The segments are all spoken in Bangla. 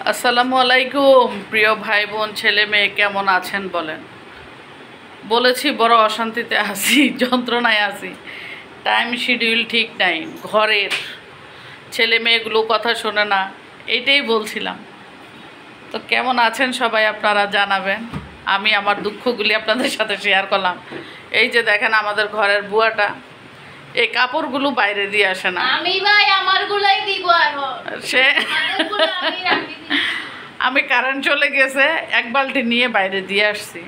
আসসালামু আলাইকুম প্রিয় ভাই বোন ছেলে মেয়ে কেমন আছেন বলেন। বলেছি বড় অশান্তিতে আছি, যন্ত্রণায় আছি। টাইম শিডিউল ঠিক নাই, ঘরের ছেলে মেয়েগুলো কথা শোনে না, এইটাই বলছিলাম। তো কেমন আছেন সবাই আপনারা জানাবেন। আমি আমার দুঃখগুলি আপনাদের সাথে শেয়ার করলাম। এই যে দেখেন আমাদের ঘরের বুয়াটা এই কাপড়গুলো বাইরে দিয়ে আসে না। আমি ভাই আমারগুলাই দিব এখন সে আমারগুলো আমি রাখি দিই। আমি কারেন্ট চলে গেছে, এক বালতি নিয়ে বাইরে দিয়ে আসছি।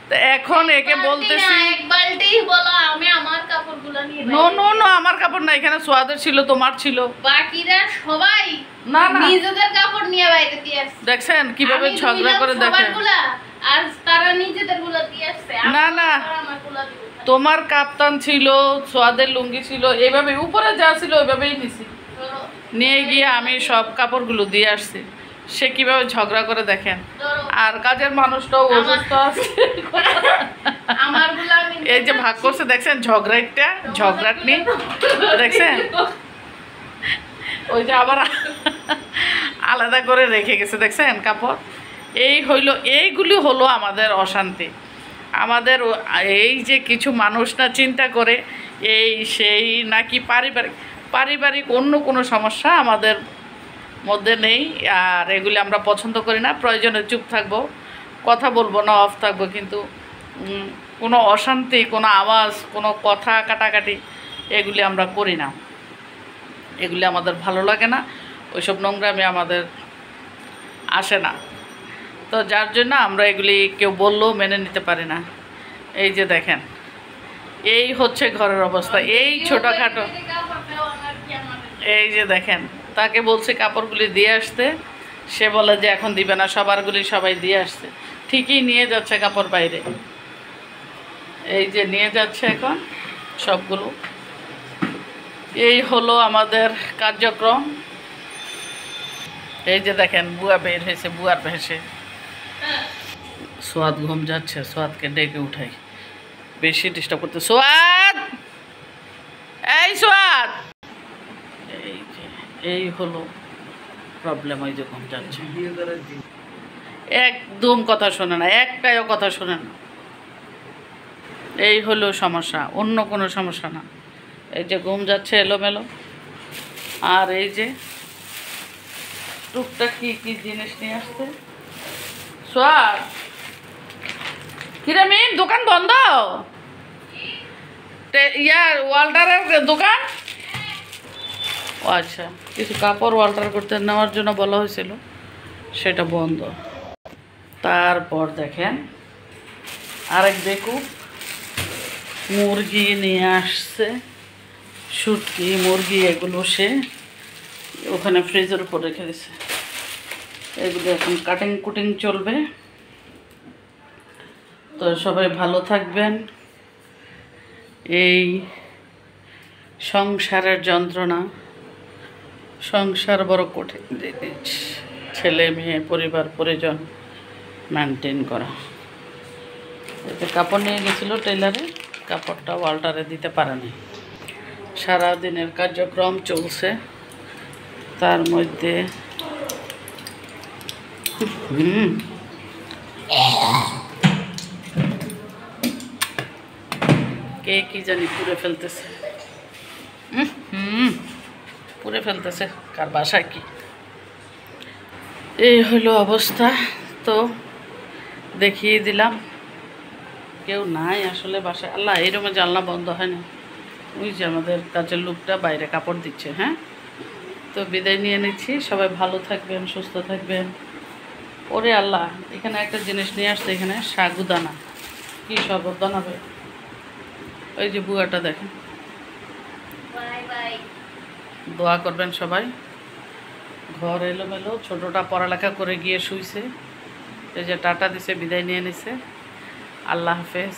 তো এখন একে বলতেছি এক বালতি বলো, আমি আমার কাপড়গুলো নিয়ে নো নো নো, আমার কাপড় না, এখানে সোয়াদের ছিল, তোমার ছিল। বাকিরা সবাই না না, নিজেদের কাপড় নিয়ে বাইরে দিয়ে আসছে। দেখছেন কিভাবে ঝগড়া করে দেখেন। আর তারা নিজেদেরগুলো দিয়ে আসছে। না না, আমারগুলো দিব। তোমার কাপ্তান ছিল, সোয়াদের লুঙ্গি ছিল, এইভাবে উপরে যা ছিল ওইভাবেই নিছি, ধরো, নিয়ে গিয়ে আমি সব কাপড়গুলো দিয়ে আসছি। সে কিভাবে ঝগড়া করে দেখেন। ধরো। আর কাজের মানুষটাও অসুস্থ আছে, আমারগুলো আমি এই যে ভাগ করছে দেখছেন, ঝগড়াটনি দেখছেন, ওই যে আবার আলাদা করে রেখে গেছে দেখছেন কাপড়। এইগুলি হলো আমাদের অশান্তি। আমাদের এই যে কিছু মানুষ না চিন্তা করে এই সেই নাকি পারিবারিক অন্য কোনো সমস্যা আমাদের মধ্যে নেই। আর এগুলি আমরা পছন্দ করি না। প্রয়োজনে চুপ থাকবো, কথা বলবো না, অফ থাকবো, কিন্তু কোনো অশান্তি, কোনো আওয়াজ, কোনো কথা কাটাকাটি এগুলি আমরা করি না। এগুলি আমাদের ভালো লাগে না, ওইসব নোংরামি আমাদের আসে না। তো যার জন্য আমরা এগুলি কেউ বললেও মেনে নিতে পারি না। এই যে দেখেন, এই হচ্ছে ঘরের অবস্থা, এই ছোটোখাটো। এই যে দেখেন, তাকে বলছে কাপড়গুলি দিয়ে আসতে, সে বলে যে এখন দিবে না, সবারগুলি সবাই দিয়ে আসছে। ঠিকই নিয়ে যাচ্ছে কাপড় বাইরে, এই যে নিয়ে যাচ্ছে এখন সবগুলো। এই হলো আমাদের কার্যক্রম। এই যে দেখেন বুয়া বের হয়েছে, বুয়ার ভেসে সোয়াদ ঘুম যাচ্ছে, সোয়াদকে ডেকে উঠাই, বেশি ডিস্টার্ব করতে। সোয়াদ, এই সোয়াদ, এই যে এই হলো প্রবলেম। ওই যে ঘুম যাচ্ছে, একদম কথা শোনে না, একটাইও কথা শোনে না। এই হলো সমস্যা, অন্য কোনো সমস্যা না। এই যে ঘুম যাচ্ছে এলোমেলো। আর এই যে টুকটাক কি কি জিনিস নিয়ে আসছে। সোয়াদ, কিরে মিম, দোকান বন্ধ? ওয়াল্টারের দোকান? ও আচ্ছা, কিছু কাপড় ওয়াল্টার করতে নেওয়ার জন্য বলা হয়েছিল, সেটা বন্ধ। তারপর দেখেন আরেক বেকুব মুরগি নিয়ে আসছে, শুটকি মুরগি, এগুলো সে ওখানে ফ্রিজের উপর রেখে দিছে। এগুলো এখন কাটিং কুটিং চলবে। তো সবাই ভালো থাকবেন। এই সংসারের যন্ত্রণা, সংসার বড় কঠিন জিনিস। ছেলে মেয়ে পরিবার পরিজন মেনটেন করা। এতে কাপড় নিয়ে গেছিলো টেলারে, কাপড়টা ওয়াল্টারে দিতে পারেনি। সারাদিনের কার্যক্রম চলছে, তার মধ্যে কে কি জানি পুড়ে ফেলতেছে, পুড়ে ফেলতেছে, কার বাসায় কি। এই হলো অবস্থা। তো দেখিয়ে দিলাম, কেউ নাই আসলে বাসায়। আল্লাহ, এই রুমে জানলা বন্ধ হয় না। ওই যে আমাদের কাজের লোকটা বাইরে কাপড় দিচ্ছে। হ্যাঁ, তো বিদায় নিয়ে নিচ্ছি। সবাই ভালো থাকবেন, সুস্থ থাকবেন। ওরে আল্লাহ, এখানে একটা জিনিস নিয়ে আসছে, এখানে সাগুদানা, কি সাবধানা হবে। ওই যে বুয়াটা দেখেন। দোয়া করবেন সবাই। ঘর এলোমেলো, ছোটোটা পড়ালেখা করে গিয়ে শুইছে, এই যে টাটা দিছে, বিদায় নিয়ে নিছে। আল্লাহ হাফেজ।